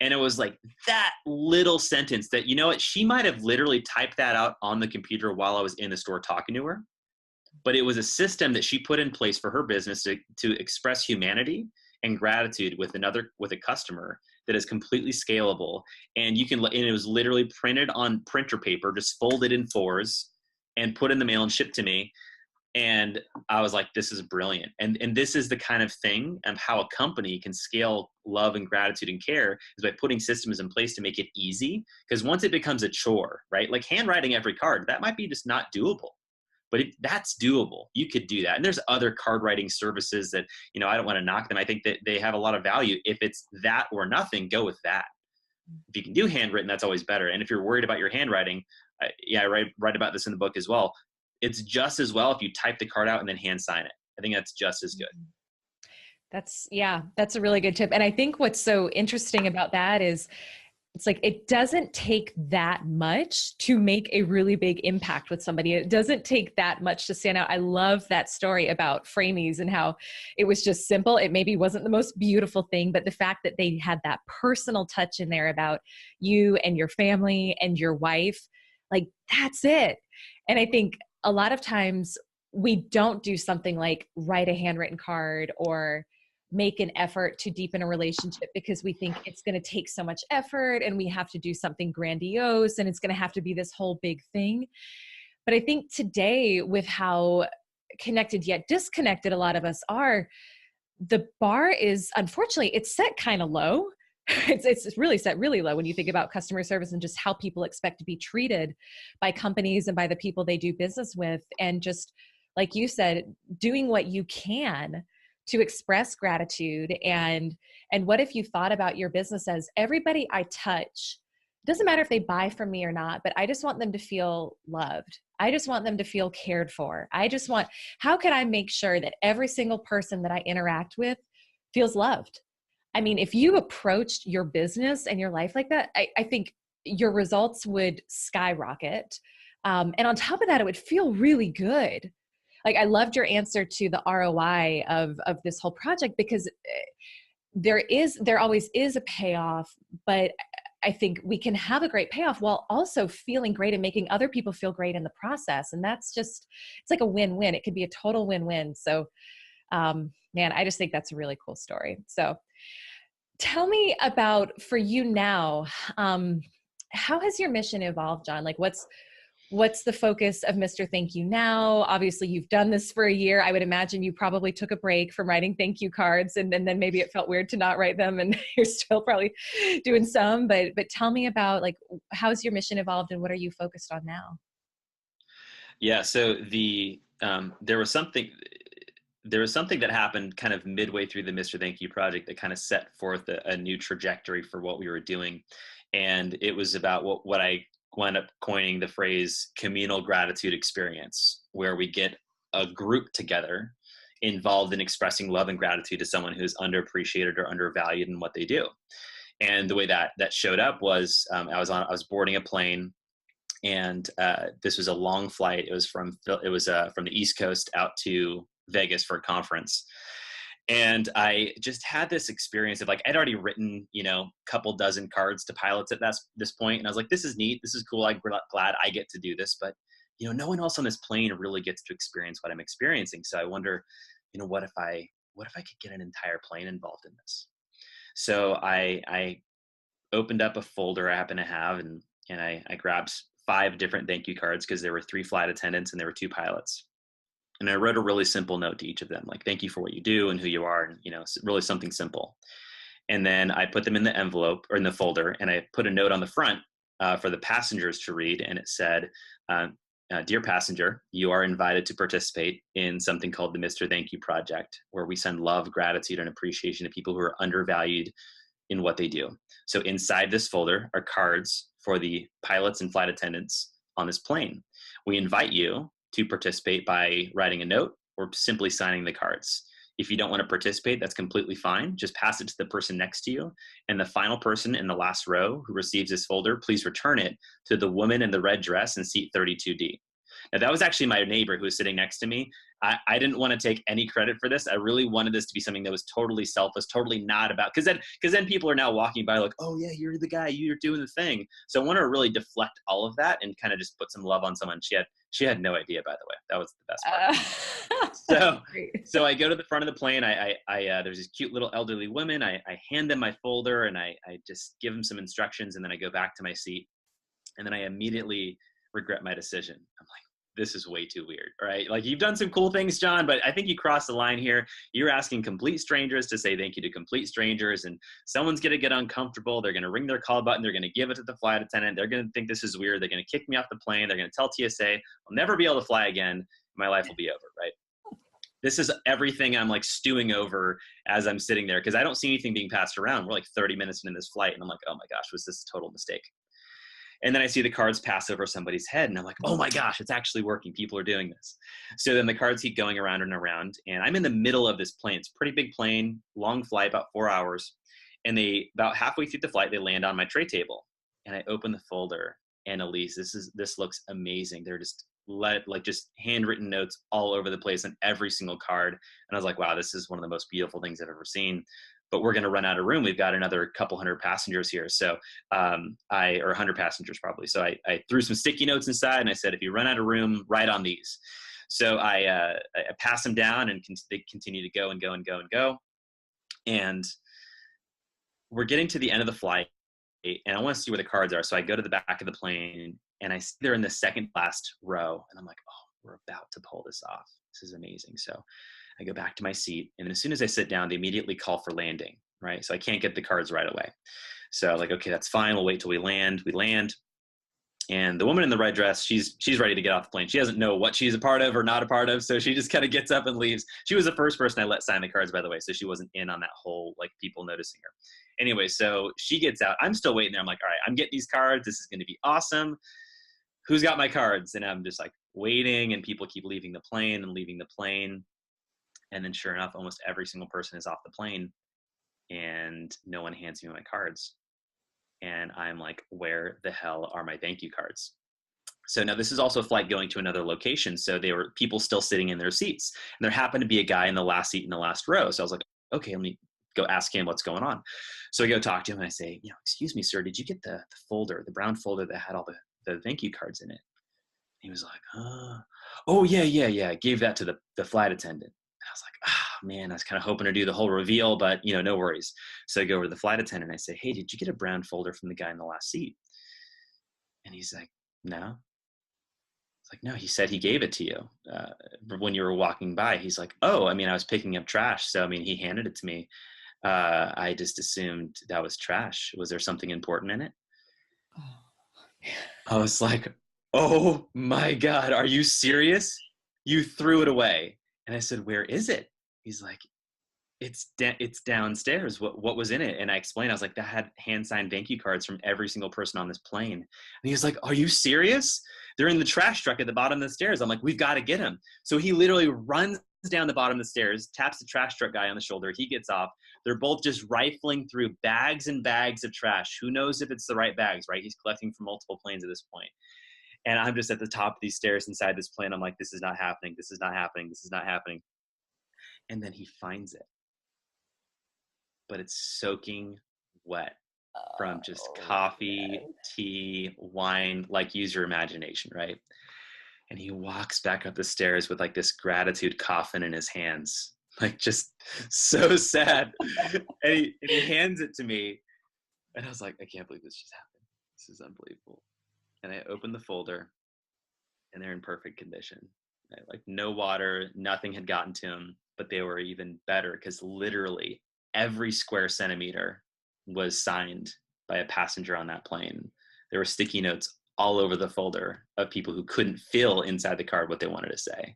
And it was like that little sentence that, she might have literally typed that out on the computer while I was in the store talking to her. But it was a system that she put in place for her business to express humanity and gratitude with a customer that is completely scalable. And it was literally printed on printer paper, just folded in fours and put in the mail and shipped to me. And I was like, this is brilliant. And this is the kind of thing of how a company can scale love and gratitude and care, is by putting systems in place to make it easy. Because once it becomes a chore, right? Like handwriting every card, that might be just not doable. But that's doable. You could do that. And there's other card writing services that, I don't want to knock them. I think that they have a lot of value. If it's that or nothing, go with that. If you can do handwritten, that's always better. And if you're worried about your handwriting, I write about this in the book as well. It's just as well if you type the card out and then hand sign it. I think that's just as good. That's a really good tip. And I think what's so interesting about that is, it's like, it doesn't take that much to make a really big impact with somebody. It doesn't take that much to stand out. I love that story about Frame Ease and how it was just simple. It maybe wasn't the most beautiful thing, but the fact that they had that personal touch in there about you and your family and your wife, like, that's it. And I think a lot of times we don't do something like write a handwritten card or make an effort to deepen a relationship because we think it's going to take so much effort and we have to do something grandiose and it's going to have to be this whole big thing. But I think today, with how connected yet disconnected a lot of us are, the bar is, unfortunately, it's set kind of low. It's really set really low when you think about customer service and just how people expect to be treated by companies and by the people they do business with. And just like you said, doing what you can to express gratitude. And what if you thought about your business as, everybody I touch, doesn't matter if they buy from me or not, but I just want them to feel loved. I just want them to feel cared for. How can I make sure that every single person that I interact with feels loved? I mean, if you approached your business and your life like that, I think your results would skyrocket. And on top of that, it would feel really good. Like, I loved your answer to the ROI of this whole project, because there always is a payoff, but I think we can have a great payoff while also feeling great and making other people feel great in the process. And that's just, it's like a win-win. It could be a total win-win. So, man, I just think that's a really cool story. So tell me about, for you now, how has your mission evolved, John? Like, what's the focus of Mr. Thank You now? Obviously, you've done this for a year. I would imagine you probably took a break from writing thank you cards, and then maybe it felt weird to not write them, and you're still probably doing some. But tell me about, like, how's your mission evolved, and what are you focused on now? Yeah. So there was something that happened kind of midway through the Mr. Thank You project that kind of set forth a new trajectory for what we were doing, and it was about what I wound up coining the phrase communal gratitude experience, where we get a group together involved in expressing love and gratitude to someone who's underappreciated or undervalued in what they do. And the way that showed up was, I was boarding a plane, and this was a long flight. It was from the East Coast out to Vegas for a conference. And I just had this experience of, like, I'd already written, a couple dozen cards to pilots at this point. And I was like, this is neat. This is cool. I'm glad I get to do this. But, no one else on this plane really gets to experience what I'm experiencing. So I wonder, what if I could get an entire plane involved in this? So I opened up a folder I happen to have, and I grabbed 5 different thank you cards, because there were 3 flight attendants and there were 2 pilots. And I wrote a really simple note to each of them, like, thank you for what you do and who you are, and, really something simple. And then I put them in the envelope, or in the folder, and I put a note on the front for the passengers to read. And it said, dear passenger, you are invited to participate in something called the Mr. Thank You Project, where we send love, gratitude, and appreciation to people who are undervalued, in what they do. So inside this folder are cards for the pilots and flight attendants on this plane. We invite you to participate by writing a note or simply signing the cards. If you don't want to participate, that's completely fine. Just pass it to the person next to you. And the final person in the last row who receives this folder, please return it to the woman in the red dress in seat 32D. Now, that was actually my neighbor who was sitting next to me. I didn't want to take any credit for this. I really wanted this to be something that was totally selfless, totally not about, because then people are now walking by like, oh yeah, you're the guy, you're doing the thing. So I wanted to really deflect all of that and kind of just put some love on someone. She had no idea, by the way. That was the best part. So I go to the front of the plane. There's this cute little elderly woman. I hand them my folder and I just give them some instructions, and then I go back to my seat, and then I immediately regret my decision. I'm like, this is way too weird, right? Like, you've done some cool things, John, but I think you crossed the line here. You're asking complete strangers to say thank you to complete strangers, and someone's going to get uncomfortable. They're going to ring their call button. They're going to give it to the flight attendant. They're going to think this is weird. They're going to kick me off the plane. They're going to tell TSA I'll never be able to fly again. My life will be over, right? This is everything I'm like stewing over as I'm sitting there, because I don't see anything being passed around. We're like 30 minutes into this flight, and I'm like, oh my gosh, was this a total mistake? And then I see the cards pass over somebody's head, and I'm like, oh my gosh, it's actually working. People are doing this. So then the cards keep going around and around, and I'm in the middle of this plane. It's a pretty big plane, long flight, about 4 hours. And about halfway through the flight, they land on my tray table, and I open the folder, and Elise, this looks amazing. They're just just handwritten notes all over the place on every single card. And I was like, wow, this is one of the most beautiful things I've ever seen. But we're going to run out of room. We've got another couple hundred passengers here. So or 100 passengers probably. So I threw some sticky notes inside, and I said, if you run out of room, write on these. So I pass them down, and they continue to go and go and go and go. And we're getting to the end of the flight, and I want to see where the cards are. So I go to the back of the plane, and I see they're in the second last row. And I'm like, oh, we're about to pull this off. This is amazing. So I go back to my seat, and as soon as I sit down, they immediately call for landing, right? So I can't get the cards right away. So like, okay, that's fine. We'll wait till we land. We land. And the woman in the red dress, she's ready to get off the plane. She doesn't know what she's a part of or not a part of. So she just kind of gets up and leaves. She was the first person I let sign the cards, by the way. So she wasn't in on that whole, like, people noticing her. Anyway, so she gets out. I'm still waiting there. I'm like, all right, I'm getting these cards. This is going to be awesome. Who's got my cards? And I'm just like waiting, and people keep leaving the plane and leaving the plane. And then sure enough, almost every single person is off the plane, and no one hands me my cards. And I'm like, where the hell are my thank you cards? So now this is also a flight going to another location. So there were people still sitting in their seats, and there happened to be a guy in the last seat in the last row. So I was like, okay, let me go ask him what's going on. So I go talk to him, and I say, excuse me, sir, did you get the folder, the brown folder that had all the thank you cards in it? He was like, oh yeah. I gave that to the flight attendant. I was like, man, I was kind of hoping to do the whole reveal, but no worries. So I go over to the flight attendant, and I say, hey, did you get a brown folder from the guy in the last seat? And he's like, no. It's like, no, he said he gave it to you when you were walking by. He's like, oh, I was picking up trash. So, he handed it to me. I just assumed that was trash. Was there something important in it? I was like, oh my God, are you serious? You threw it away. And I said, where is it? He's like, it's downstairs. What was in it? And I explained, I was like, that had hand-signed thank you cards from every single person on this plane. And he was like, are you serious? They're in the trash truck at the bottom of the stairs. I'm like, we've got to get him. So he literally runs down the bottom of the stairs, taps the trash truck guy on the shoulder. He gets off. They're both just rifling through bags and bags of trash. Who knows if it's the right bags, right? He's collecting from multiple planes at this point. And I'm just at the top of these stairs inside this plane. I'm like, this is not happening. This is not happening. This is not happening. And then he finds it. But it's soaking wet from just coffee, tea, wine, like, use your imagination, right? And he walks back up the stairs with like this gratitude coffin in his hands, like just so sad. and he hands it to me. And I was like, I can't believe this just happened. This is unbelievable. And I opened the folder, and they're in perfect condition. Like, no water, nothing had gotten to them, but they were even better because literally every square centimeter was signed by a passenger on that plane. There were sticky notes all over the folder of people who couldn't fill inside the card what they wanted to say.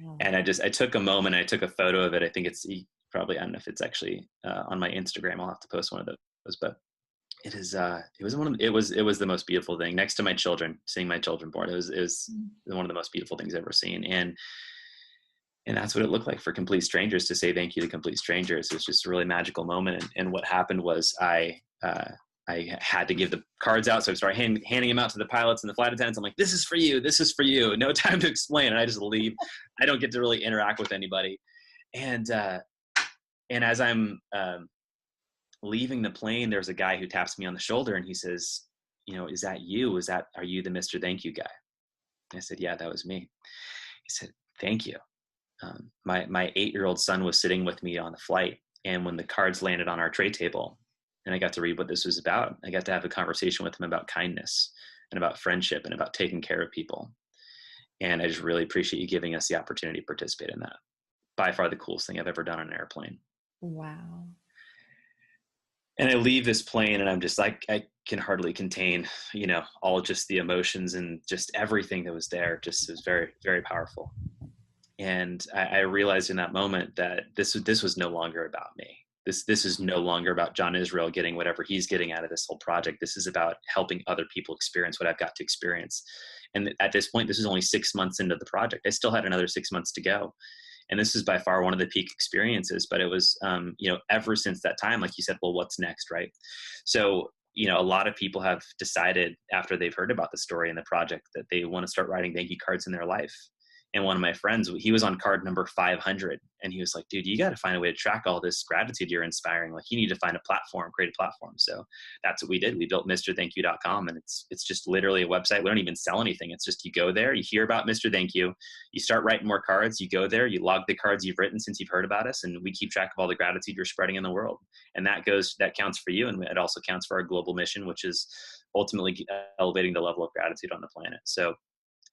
Oh. And I took a moment, I took a photo of it. I think probably, I don't know if it's actually on my Instagram. I'll have to post one of those, but it is, it was the most beautiful thing next to my children, seeing my children born. It was one of the most beautiful things I've ever seen. And that's what it looked like for complete strangers to say thank you to complete strangers. It was just a really magical moment. And what happened was I had to give the cards out. So I started handing them out to the pilots and the flight attendants. I'm like, this is for you. This is for you. No time to explain. And I just leave. I don't get to really interact with anybody. And as I'm leaving the plane, there's a guy who taps me on the shoulder and he says, is that you? Are you the Mr. Thank You guy? And I said, yeah, that was me. He said, thank you. My 8-year-old son was sitting with me on the flight. And when the cards landed on our tray table and I got to read what this was about, I got to have a conversation with him about kindness and about friendship and about taking care of people. And I just really appreciate you giving us the opportunity to participate in that. By far the coolest thing I've ever done on an airplane. Wow. And I leave this plane and I'm just like, I can hardly contain, all just the emotions and just everything that was there. Just, it was very, very powerful. And I realized in that moment that this was no longer about me. This is no longer about John Israel getting whatever he's getting out of this whole project. This is about helping other people experience what I've got to experience. And at this point, this is only 6 months into the project. I still had another 6 months to go. And this is by far one of the peak experiences, but it was, ever since that time, like you said, well, what's next, right? So, a lot of people have decided after they've heard about the story and the project that they want to start writing thank you cards in their life. And one of my friends, he was on card number 500 and he was like, dude, you got to find a way to track all this gratitude you're inspiring. Like you need to find a platform, create a platform. So that's what we did. We built MrThankYou.com and it's just literally a website. We don't even sell anything. It's just, you go there, you hear about Mr. Thank You, you start writing more cards, you go there, you log the cards you've written since you've heard about us. And we keep track of all the gratitude you're spreading in the world. And that counts for you. And it also counts for our global mission, which is ultimately elevating the level of gratitude on the planet. So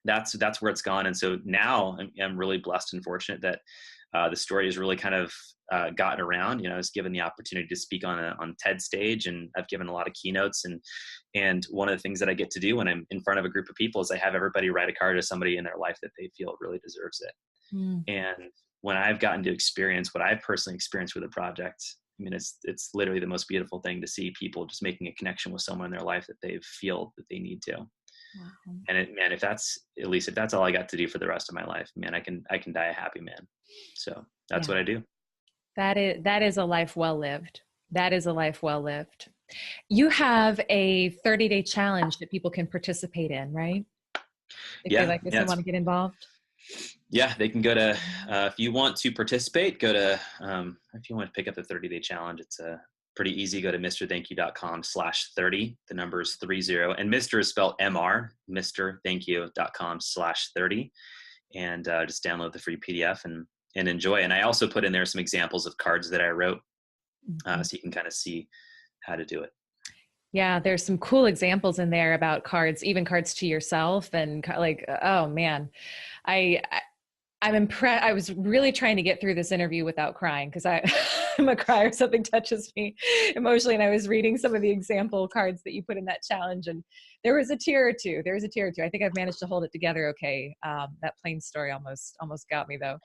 that's where it's gone. And so now I'm really blessed and fortunate that the story has really kind of gotten around. I was given the opportunity to speak on TED stage, and I've given a lot of keynotes. And one of the things that I get to do when I'm in front of a group of people is I have everybody write a card to somebody in their life that they feel really deserves it. And when I've gotten to experience what I've personally experienced with the project, I mean, it's literally the most beautiful thing to see people just making a connection with someone in their life that they feel that they need to. Wow. And if that's all I got to do for the rest of my life, man, I can die a happy man. So that's what I do. That is a life well lived. That is a life well lived. You have a 30-day challenge that people can participate in, right? If they like this and want to get involved. Yeah, they can go to, if you want to participate, go to, if you want to pick up the 30-day challenge, it's pretty easy. Go to MrThankYou.com/30. The number is 30. And Mr. is spelled MR, MrThankYou.com/30. And just download the free PDF and enjoy. And I also put in there some examples of cards that I wrote so you can kind of see how to do it. Yeah, there's some cool examples in there about cards, even cards to yourself. And like, oh man, I'm impressed. I was really trying to get through this interview without crying because I'm a crier. Something touches me emotionally. And I was reading some of the example cards that you put in that challenge. And there was a tear or two. I think I've managed to hold it together okay. That plane story almost got me though.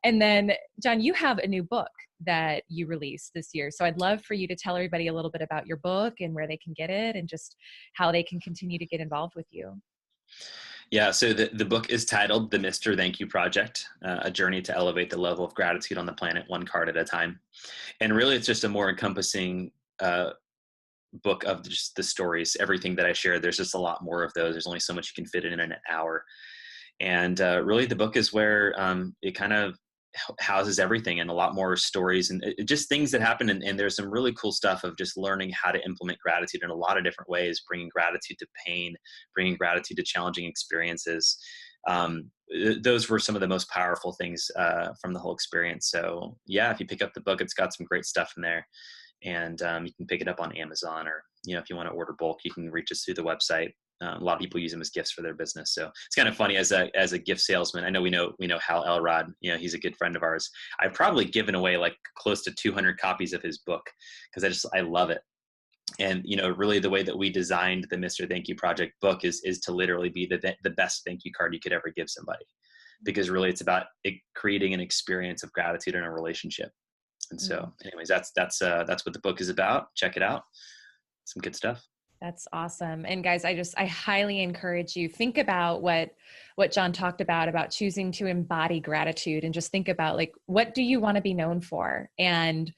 And then, John, you have a new book that you released this year. So I'd love for you to tell everybody a little bit about your book and where they can get it and just how they can continue to get involved with you. Yeah, so the book is titled The Mr. Thank You Project, a journey to elevate the level of gratitude on the planet, one card at a time. And really, it's just a more encompassing book of just the stories, everything that I shared. There's just a lot more of those. There's only so much you can fit in an hour. And really, the book is where it kind of houses everything and a lot more stories and just things that happen. And there's some really cool stuff of just learning how to implement gratitude in a lot of different ways, bringing gratitude to pain, bringing gratitude to challenging experiences. Those were some of the most powerful things from the whole experience. So yeah, if you pick up the book, it's got some great stuff in there. And you can pick it up on Amazon, or, if you want to order bulk, you can reach us through the website. A lot of people use them as gifts for their business. So it's kind of funny as a gift salesman. I know we know Hal Elrod, he's a good friend of ours. I've probably given away like close to 200 copies of his book because I love it. And, really the way that we designed the Mr. Thank You Project book is to literally be the best thank you card you could ever give somebody, because really it's about creating an experience of gratitude in a relationship. And Mm. so anyways, that's what the book is about. Check it out. Some good stuff. That's awesome. And guys, I highly encourage you, think about what John talked about choosing to embody gratitude, and just think about, like, what do you want to be known for? And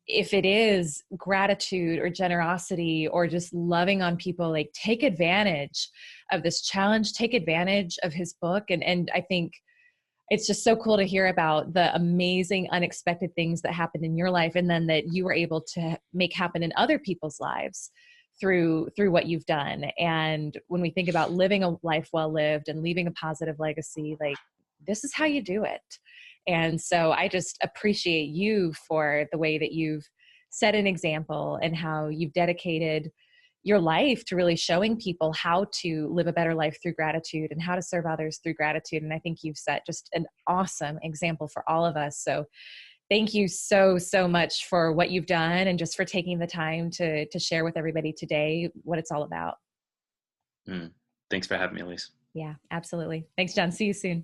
if it is gratitude or generosity or just loving on people, like, take advantage of this challenge, take advantage of his book. And I think it's just so cool to hear about the amazing unexpected things that happened in your life, and then that you were able to make happen in other people's lives through what you've done. And when we think about living a life well lived and leaving a positive legacy, like, this is how you do it. And so I just appreciate you for the way that you've set an example and how you've dedicated your life to really showing people how to live a better life through gratitude and how to serve others through gratitude. And I think you've set just an awesome example for all of us. So thank you so, so much for what you've done, and just for taking the time to share with everybody today what it's all about. Mm. Thanks for having me, Elise. Yeah, absolutely. Thanks, John. See you soon.